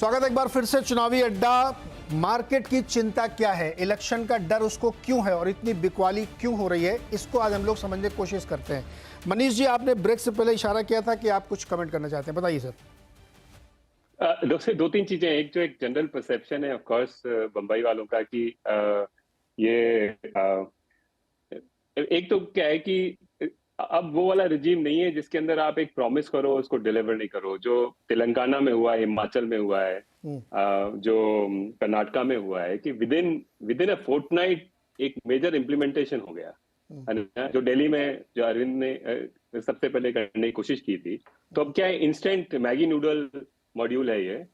स्वागत एक बार फिर से चुनावी अड्डा। मार्केट की चिंता क्या है, इलेक्शन का डर उसको क्यों है और इतनी बिकवाली क्यों हो रही है, इसको आज हम लोग समझने की कोशिश करते हैं। मनीष जी, आपने ब्रेक से पहले इशारा किया था कि आप कुछ कमेंट करना चाहते हैं, बताइए सर। दो तीन चीजें। एक जनरल परसेप्शन है ऑफ कोर्स बंबई वालों का कि ये एक तो क्या है कि अब वो वाला रिजीम नहीं है जिसके अंदर आप एक प्रॉमिस करो उसको डिलीवर नहीं करो। जो तेलंगाना में हुआ है, हिमाचल में हुआ है, जो कर्नाटका में हुआ है कि विदिन अ फोर्टनाइट एक मेजर इम्प्लीमेंटेशन हो गया। जो दिल्ली में जो अरविंद ने सबसे पहले करने की कोशिश की थी, तो अब क्या है, इंस्टेंट मैगी नूडल मॉड्यूल है ये।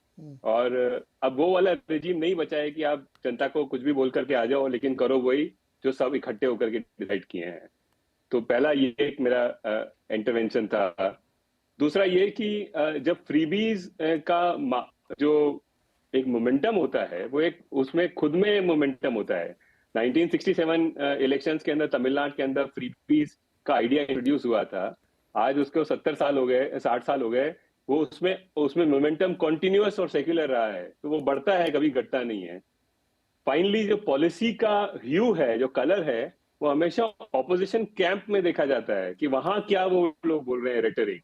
और अब वो वाला रिजीम नहीं बचा है कि आप जनता को कुछ भी बोल करके आ जाओ लेकिन करो वही जो सब इकट्ठे होकर के डिसाइड किए हैं। तो पहला ये एक मेरा इंटरवेंशन था। दूसरा ये कि जब फ्रीबीज का जो एक मोमेंटम होता है वो एक उसमें खुद में मोमेंटम होता है। 1967 इलेक्शंस के अंदर तमिलनाडु के अंदर फ्रीबीज का आइडिया इंट्रोड्यूस हुआ था। आज उसको 70 साल हो गए, 60 साल हो गए। वो उसमें मोमेंटम कॉन्टिन्यूअस और सेक्युलर रहा है, तो वो बढ़ता है, कभी घटता नहीं है। फाइनली जो पॉलिसी का ह्यू है, जो कलर है, वो हमेशा ऑपोजिशन कैंप में देखा जाता है कि वहां क्या वो लोग बोल रहे हैं। रेटरिक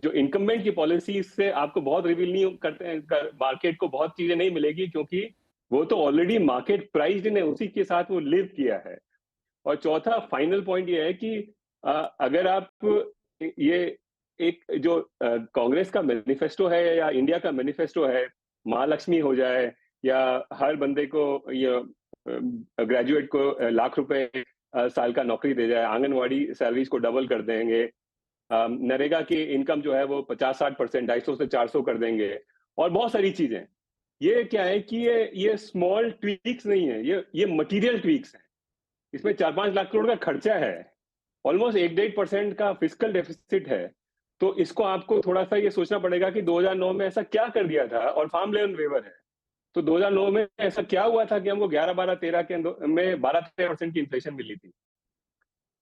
जो इनकम्बेंट की पॉलिसी से आपको बहुत रिवील नहीं करते हैं, मार्केट को बहुत चीजें नहीं मिलेगी क्योंकि वो तो ऑलरेडी मार्केट प्राइस्ड है, उसी के साथ वो लिव किया है। और चौथा फाइनल पॉइंट ये है कि अगर आप ये एक जो कांग्रेस का मैनिफेस्टो है या इंडिया का मैनिफेस्टो है, महालक्ष्मी हो जाए या हर बंदे को ग्रेजुएट को ₹1,00,000 साल का नौकरी दे जाए, आंगनवाड़ी सैलरीज को डबल कर देंगे, नरेगा की इनकम जो है वो 50-60%, 250 से 400 कर देंगे, और बहुत सारी चीजें। ये क्या है कि ये स्मॉल ट्वीक्स नहीं है, ये मटीरियल ट्वीक्स है। इसमें 4-5 लाख करोड़ का खर्चा है, ऑलमोस्ट 1-1.5% का फिस्कल डेफिसिट है। तो इसको आपको थोड़ा सा ये सोचना पड़ेगा कि 2009 में ऐसा क्या कर दिया था। और फार्म लैंड वेवर है, तो 2009 में ऐसा क्या हुआ था कि हमको 11-12-13 के में 12-13% की इन्फ्लेशन मिली थी।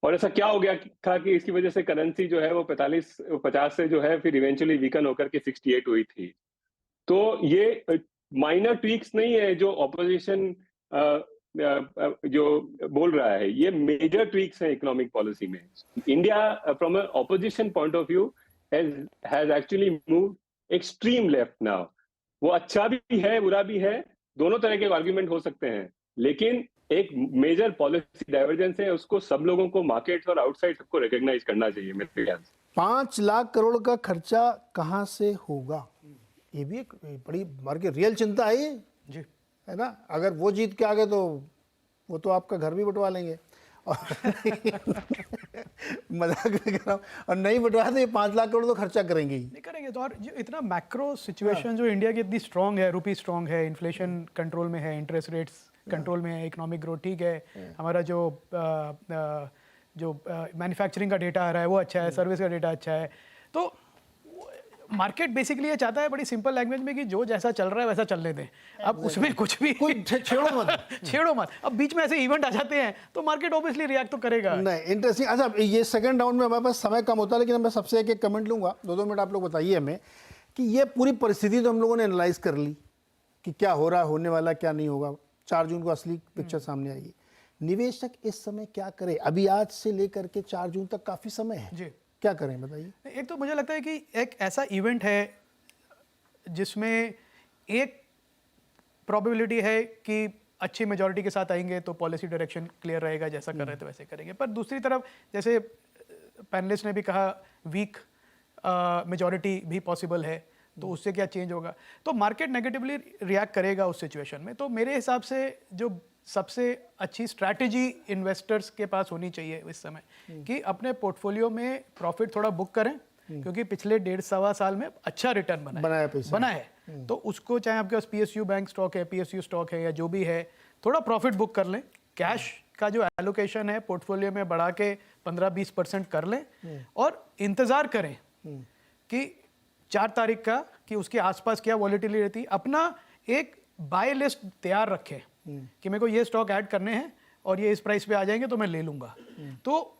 और ऐसा क्या हो गया था कि इसकी वजह से करेंसी जो है वो 45-50 से जो है फिर इवेंचुअली वीकन होकर के 68 हुई थी। तो ये माइनर ट्वीक्स नहीं है जो ऑपोजिशन जो बोल रहा है, ये मेजर ट्वीक्स हैं इकोनॉमिक पॉलिसी में। India from a opposition point of view has actually move extreme left now. वो अच्छा भी है, बुरा भी है, दोनों तरह के आर्ग्यूमेंट हो सकते हैं, लेकिन एक मेजर पॉलिसी डाइवर्जेंस है, उसको सब लोगों को, मार्केट्स और आउटसाइड सबको रिकॉग्नाइज करना चाहिए मेरे ख्याल से। 5 लाख करोड़ का खर्चा कहाँ से होगा, ये भी एक बड़ी मार्केट रियल चिंता है ये जी, है ना। अगर वो जीत के आ गए तो वो तो आपका घर भी बंटवा लेंगे और मजाक में कह रहा हूँ, और नहीं बंटवाया तो ये 5 लाख करोड़ तो खर्चा करेंगे ही नहीं करेंगे। तो और जो इतना मैक्रो सिचुएशन जो इंडिया की इतनी स्ट्रांग है, रुपी स्ट्रांग है, इन्फ्लेशन कंट्रोल में है, इंटरेस्ट रेट्स कंट्रोल में है, इकोनॉमिक ग्रोथ ठीक है, हमारा जो मैन्युफैक्चरिंग का डेटा आ रहा है वो अच्छा है, सर्विस का डेटा अच्छा है। तो मार्केट बेसिकली ये चाहता है बड़ी सिंपल लैंग्वेज में कि जो जैसा चल रहा है वैसा चलने दें। अब उसमें कुछ भी छेड़ो मत। अब बीच में ऐसे इवेंट आ जाते हैं तो मार्केट ऑब्वियसली रिएक्ट तो करेगा। नहीं, इंटरेस्टिंग। अच्छा, ये सेकंड राउंड में हमारे पास समय कम होता है, लेकिन मैं सबसे एक कमेंट लूंगा, 2-2 मिनट आप लोग बताइए हमें कि ये पूरी परिस्थिति तो हम लोगों ने एनालाइज कर ली कि क्या हो रहा है, होने वाला क्या नहीं होगा। 4 जून को असली पिक्चर सामने आएगी। निवेशक इस समय क्या करे? अभी आज से लेकर के 4 जून तक काफी समय है जी, क्या करें बताइए। एक तो मुझे लगता है कि एक ऐसा इवेंट है जिसमें एक प्रोबेबिलिटी है कि अच्छी मेजॉरिटी के साथ आएंगे तो पॉलिसी डायरेक्शन क्लियर रहेगा, जैसा कर रहे थे वैसे करेंगे। पर दूसरी तरफ जैसे पैनलिस्ट ने भी कहा, वीक मेजॉरिटी भी पॉसिबल है, तो उससे क्या चेंज होगा। तो मार्केट नेगेटिवली रिएक्ट करेगा उस सिचुएशन में। तो मेरे हिसाब से जो सबसे अच्छी स्ट्रैटेजी इन्वेस्टर्स के पास होनी चाहिए इस समय कि अपने पोर्टफोलियो में प्रॉफिट थोड़ा बुक करें, क्योंकि पिछले 1.5-1.25 साल में अच्छा रिटर्न बना है। तो उसको, चाहे आपके पास PSU बैंक स्टॉक है, PSU स्टॉक है या जो भी है, थोड़ा प्रॉफिट बुक कर लें। कैश का जो एलोकेशन है पोर्टफोलियो में बढ़ा के 15-20% कर लें और इंतजार करें कि 4 तारीख का कि उसके आसपास क्या वॉलेटिलिटी रहती है। अपना एक बाय लिस्ट तैयार रखें कि मेरे को ये स्टॉक ऐड करने हैं और ये इस प्राइस पे आ जाएंगे तो मैं ले लूंगा। तो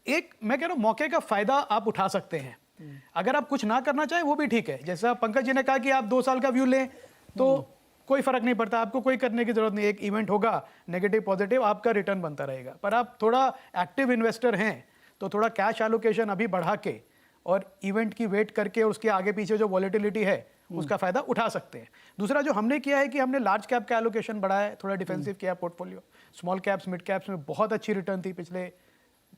एक मैं कह रहा हूँ मौके का फायदा आप उठा सकते हैं अगर आप कुछ ना करना चाहें वो भी ठीक है, जैसा पंकज जी ने कहा कि आप 2 साल का व्यू लें तो कोई फर्क नहीं पड़ता, आपको कोई करने की जरूरत नहीं, एक इवेंट होगा नेगेटिव पॉजिटिव आपका रिटर्न बनता रहेगा। पर आप थोड़ा एक्टिव इन्वेस्टर हैं तो थोड़ा कैश एलोकेशन अभी बढ़ा के और इवेंट की वेट करके उसके आगे पीछे जो वॉलेटिलिटी है उसका फायदा उठा सकते हैं। दूसरा जो हमने किया है कि हमने लार्ज कैप का एलोकेशन बढ़ाया है, थोड़ा डिफेंसिव किया portfolio. Small caps mid caps में बहुत अच्छी रिटर्न थी, पिछले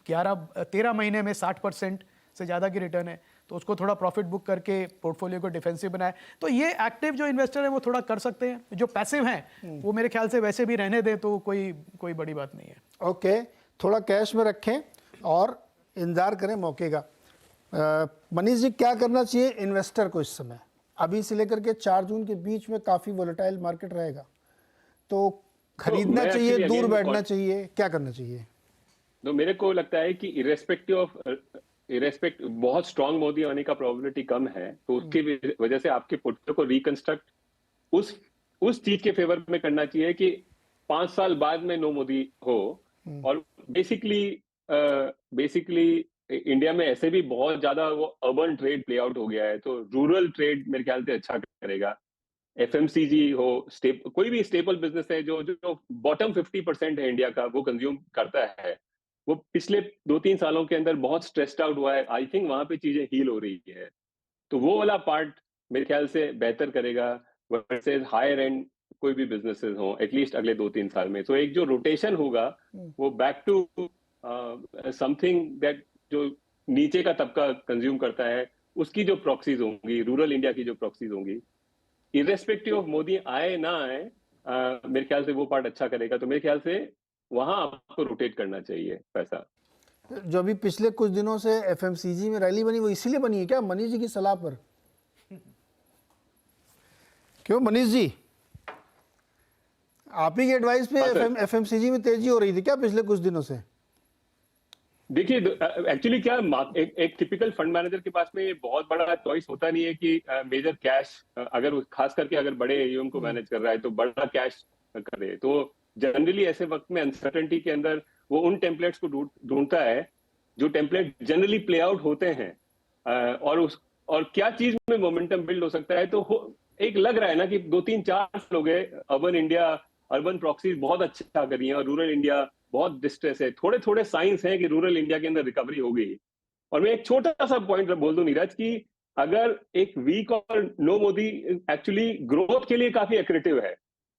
13 महीने में 60% से ज़्यादा की रिटर्न है, तो उसको थोड़ा प्रॉफिट बुक करके पोर्टफोलियो को डिफेंसिव बनाए। तो ये एक्टिव जो इन्वेस्टर है वो थोड़ा कर सकते हैं, जो पैसिव हैं वो मेरे ख्याल से वैसे भी रहने दें, तो कोई बड़ी बात नहीं है। ओके, थोड़ा कैश में रखें और इंतजार करें मौके का। मनीष जी, क्या करना चाहिए इन्वेस्टर को इस समय? अभी से लेकर के 4 जून के बीच में काफ़ी वोलेटाइल मार्केट रहेगा, तो खरीदना चाहिए, दूर बैठना चाहिए, क्या करना चाहिए? तो मेरे को लगता है कि इरेस्पेक्ट बहुत स्ट्रांग मोदी आने का प्रोबेबिलिटी कम है, तो उसकी वजह से आपके पोर्टफोलियो को रिकंस्ट्रक्ट उस चीज के फेवर में करना चाहिए कि 5 साल बाद में नो मोदी हो। और बेसिकली इंडिया में ऐसे भी बहुत ज्यादा वो अर्बन ट्रेड प्ले आउट हो गया है, तो रूरल ट्रेड मेरे ख्याल से अच्छा करेगा। एफएमसीजी हो, कोई भी स्टेपल बिजनेस है जो बॉटम 50% है इंडिया का, वो कंज्यूम करता है, वो पिछले 2-3 सालों के अंदर बहुत स्ट्रेस्ड आउट हुआ है। आई थिंक वहां पे चीजें हील हो रही है, तो वो वाला पार्ट मेरे ख्याल से बेहतर करेगा वर्सेस हायर एंड कोई भी बिजनेसेस हो एटलीस्ट अगले 2-3 साल में। तो एक जो रोटेशन होगा वो बैक टू समथिंग दैट जो नीचे का तबका कंज्यूम करता है, उसकी जो प्रॉक्सीज होंगी, रूरल इंडिया की जो प्रॉक्सीज होंगी, इरेस्पेक्टिव ऑफ मोदी आए ना आए, मेरे ख्याल से वो पार्ट अच्छा करेगा। तो मेरे ख्याल से वहां आपको रोटेट करना चाहिए पैसा। जो अभी पिछले कुछ दिनों से एफएमसीजी में रैली बनी, वो इसीलिए बनी है क्या मनीष जी की सलाह पर? क्यों मनीष जी, आप ही के एडवाइस पे एफएमसीजी में तेजी हो रही थी क्या पिछले कुछ दिनों से? देखिए, एक्चुअली क्या एक टिपिकल फंड मैनेजर के पास में ये बहुत बड़ा चॉइस होता नहीं है कि मेजर कैश, अगर खास करके अगर बड़े एयूएम को मैनेज कर रहा है तो बड़ा कैश करे। तो जनरली ऐसे वक्त में अनसर्टेनिटी के अंदर वो उन टेम्पलेट्स को ढूंढता है जो टेम्पलेट जनरली प्ले आउट होते हैं, और क्या चीज में मोमेंटम बिल्ड हो सकता है। तो एक लग रहा है ना कि 2-3-4 साल हो गए, अर्बन प्रॉक्सीज बहुत अच्छा कर रही है और रूरल इंडिया बहुत डिस्ट्रेस है। थोड़े थोड़े साइंस हैं कि रूरल इंडिया के अंदर रिकवरी हो गई। और मैं एक छोटा सा पॉइंट बोल दूं नीरज, कि अगर एक वीक और नो मोदी एक्चुअली ग्रोथ के लिए काफी एक्रेटिव है,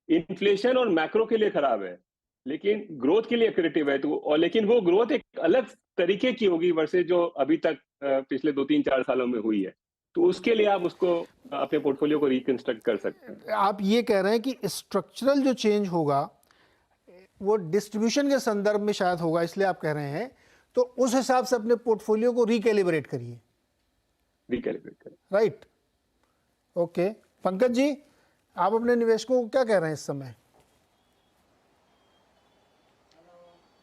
इन्फ्लेशन और मैक्रो के लिए खराब है, लेकिन ग्रोथ के लिए एक्रेटिव है। तो और लेकिन वो ग्रोथ एक अलग तरीके की होगी वर्सेस जो अभी तक पिछले 2-3-4 सालों में हुई है। तो उसके लिए आप उसको अपने पोर्टफोलियो को रिकंस्ट्रक्ट कर सकते हैं। आप ये कह रहे हैं कि स्ट्रक्चरल जो चेंज होगा वो डिस्ट्रीब्यूशन के संदर्भ में शायद होगा, इसलिए आप कह रहे हैं, तो उस हिसाब से अपने पोर्टफोलियो को रिकैलिब्रेट करिए। Right, okay. पंकज जी, आप अपने निवेशकों को क्या कह रहे हैं इस समय?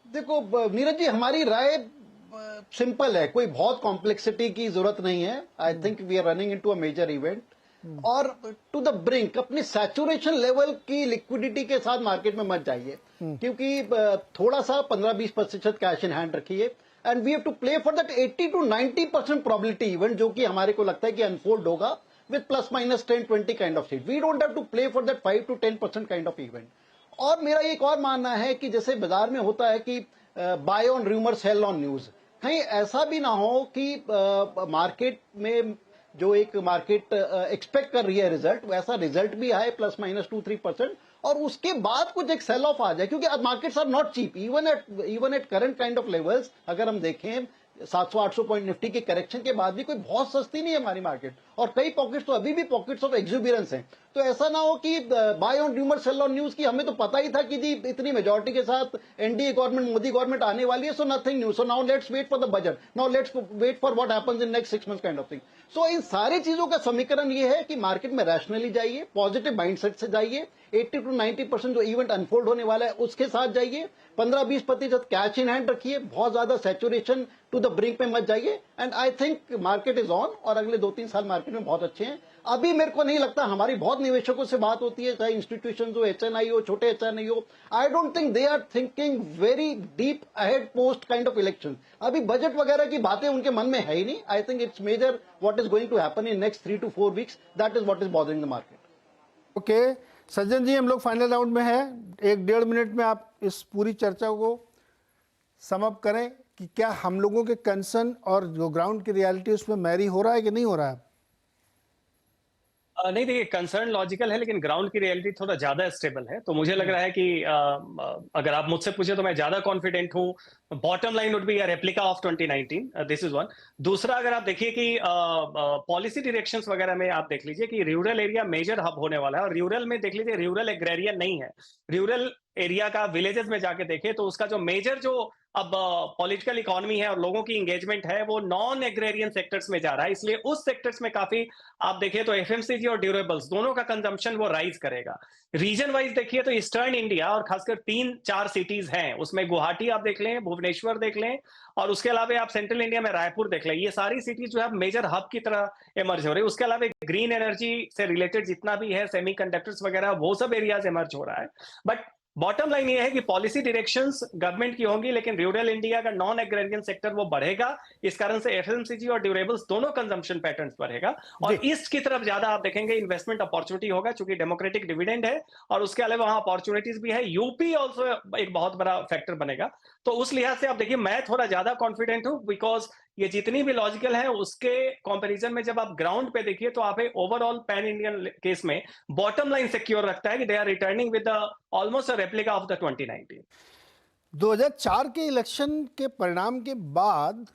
देखो नीरज जी, हमारी राय सिंपल है, कोई बहुत कॉम्प्लेक्सिटी की जरूरत नहीं है। I think we are running into a major event, और टू द ब्रिंक अपनी सैचुरेशन लेवल की लिक्विडिटी के साथ मार्केट में मत जाइए, क्योंकि थोड़ा सा 15-20% कैश इन हैंड रखिए, and we have to play for that 80-90% probability event, जो कि हमारे को लगता है कि अनफोल्ड होगा with +-10-20 kind of seat. We don't have to play for that 5-10% kind of event. और मेरा एक और मानना है कि जैसे बाजार में होता है कि buy on rumour sell on news, कहीं ऐसा भी ना हो कि मार्केट में जो एक मार्केट एक्सपेक्ट कर रही है रिजल्ट, वैसा रिजल्ट भी आए +-2-3%, और उसके बाद कुछ एक सेल ऑफ आ जाए, क्योंकि markets are not cheap even at current kind of levels. अगर हम देखें 700-800 पॉइंट निफ्टी के करेक्शन के बाद भी कोई बहुत सस्ती नहीं है हमारी मार्केट, और कई पॉकेट्स तो अभी भी पॉकेट्स ऑफ एक्सुबिरेंस हैं। तो ऐसा ना हो कि buy on rumour sell on news की हमें तो पता ही था कि जी इतनी मेजॉरिटी के साथ एनडीए गवर्नमेंट, मोदी गवर्नमेंट आने वाली है, so nothing new, so now let's wait for the budget, now let's wait for what happens in next 6 months kind of thing. So इन सारी चीजों का समीकरण ये है कि मार्केट में रैशनली जाइए, पॉजिटिव माइंडसेट से जाइए, 80-90% जो इवेंट अनफोल्ड होने वाला है उसके साथ जाइए, 15-20% कैश इन हैंड रखिए, बहुत ज्यादा सैचुरेशन टू द ब्रिंक में मत जाइए, and I think market is on, और अगले 2-3 साल मार्केट में बहुत अच्छे हैं। अभी मेरे को नहीं लगता, हमारी बहुत निवेशकों से बात होती है, चाहे इंस्टीट्यूशन हो, HNI हो, छोटे HNI हो, I don't think they are thinking very deep ahead post kind of election. अभी बजट वगैरह की बातें उनके मन में है ही नहीं। I think it's major what is going to happen in next 3 to 4 weeks, that is what is bothering the market. Okay Sajjan ji, हम लोग फाइनल राउंड में हैं, 1-1.5 मिनट में आप इस पूरी चर्चा को सम अप करें कि क्या हम लोगों के कंसर्न और जो ग्राउंड की रियलिटी उसमें मैरी हो रहा है कि नहीं हो रहा है? नहीं, देखिए कंसर्न लॉजिकल है, लेकिन ग्राउंड की रियलिटी थोड़ा ज्यादा स्टेबल है। तो मुझे लग रहा है कि अगर आप मुझसे पूछे तो मैं ज्यादा कॉन्फिडेंट हूँ। Bottom line would be a replica of 2019, this is one. दूसरा, अगर आप देखिए कि पॉलिसी डायरेक्शंस वगैरह में आप देख लीजिए कि रूरल एरिया मेजर हब होने वाला है, और रूरल में देख लीजिए रूरल एग्रेरियन नहीं है। रूरल एरिया का विलेजेस में जाके देखे तो उसका जो मेजर जो अब पॉलिटिकल इकोनॉमी है और लोगों की एंगेजमेंट है वो नॉन एग्रेरियन सेक्टर्स में जा रहा है। इसलिए उस सेक्टर्स में काफी आप देखिए तो एफएमसीजी और ड्यूरेबल्स दोनों का कंजम्पशन वो राइज करेगा। रीजन वाइज देखिए तो ईस्टर्न इंडिया और खासकर 3-4 सिटीज हैं, उसमें गुवाहाटी आप देख लें, भुवनेश्वर देख लें, और उसके अलावा आप सेंट्रल इंडिया में रायपुर देख लें। ये सारी सिटीज जो है मेजर हब की तरह इमर्ज हो रही है। उसके अलावा ग्रीन एनर्जी से रिलेटेड जितना भी है, सेमीकंडक्टर्स वगैरह, वो सब एरियाज इमर्ज हो रहा है। बट बॉटम लाइन ये है कि पॉलिसी डायरेक्शंस गवर्नमेंट की होंगी, लेकिन रूरल इंडिया का नॉन एग्रेरियन सेक्टर वो बढ़ेगा। इस कारण से एफएमसीजी और ड्यूरेबल्स दोनों कंजम्पशन पैटर्न्स बढ़ेगा। और ईस्ट की तरफ ज्यादा आप देखेंगे इन्वेस्टमेंट अपॉर्चुनिटी होगा, क्योंकि डेमोक्रेटिक डिविडेंड है, और उसके अलावा वहां अपॉर्चुनिटीज भी है। यूपी ऑल्सो एक बहुत बड़ा फैक्टर बनेगा। तो उस लिहाज से आप देखिए मैं थोड़ा ज्यादा कॉन्फिडेंट हूं, बिकॉज ये जितनी भी लॉजिकल है उसके कंपैरिजन में जब आप ग्राउंड पे देखिए तो आप ओवरऑल पैन इंडियन केस में बॉटम लाइन सिक्योर रखता है कि they are returning with almost a replica of the 2019। 2004 के इलेक्शन के परिणाम के बाद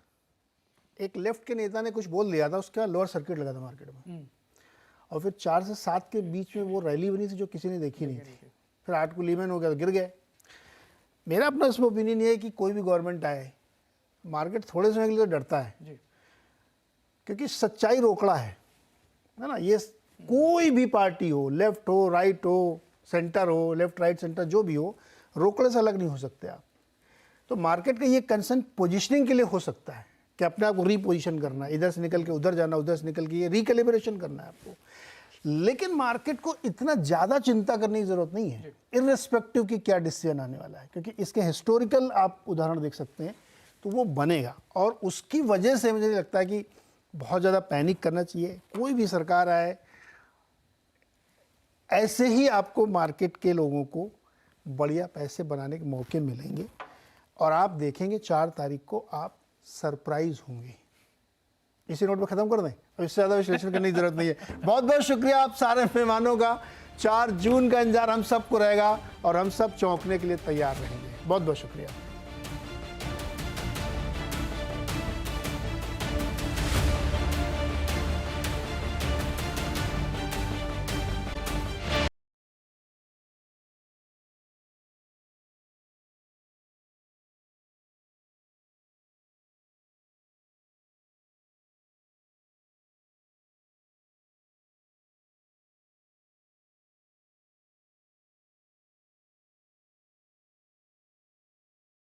एक लेफ्ट के नेता ने कुछ बोल दिया था, उसका लोअर सर्किट लगा था मार्केट में, और फिर 4 से 7 के बीच में वो रैली बनी थी जो किसी ने देखी नहीं थी। फिर 8 को लीमन हो गया, गिर गए। मेरा अपना इसमें ओपिनियन ये है कि कोई भी गवर्नमेंट आए, मार्केट थोड़े समय के लिए डरता है जी, क्योंकि सच्चाई रोकड़ा है ना। ये कोई भी पार्टी हो, लेफ्ट हो, राइट हो, सेंटर हो, लेफ्ट राइट सेंटर जो भी हो, रोकड़े से अलग नहीं हो सकते आप। तो मार्केट का ये कंसर्न पोजीशनिंग के लिए हो सकता है कि अपने आप को रीपोजिशन करना है, इधर से निकल के उधर जाना, उधर से निकल के ये रिकैलिब्रेशन करना है आपको। लेकिन मार्केट को इतना ज़्यादा चिंता करने की ज़रूरत नहीं है, इर्रेस्पेक्टिव कि क्या डिसीजन आने वाला है, क्योंकि इसके हिस्टोरिकल आप उदाहरण देख सकते हैं तो वो बनेगा। और उसकी वजह से मुझे लगता है कि बहुत ज़्यादा पैनिक करना चाहिए। कोई भी सरकार आए, ऐसे ही आपको मार्केट के लोगों को बढ़िया पैसे बनाने के मौके मिलेंगे, और आप देखेंगे 4 तारीख को आप सरप्राइज होंगे। इसी नोट पर ख़त्म कर दें, अब इससे ज़्यादा विश्लेषण करने की जरूरत नहीं है। बहुत बहुत शुक्रिया आप सारे मेहमानों का। 4 जून का इंतजार हम सबको रहेगा और हम सब चौंकने के लिए तैयार रहेंगे। बहुत बहुत शुक्रिया।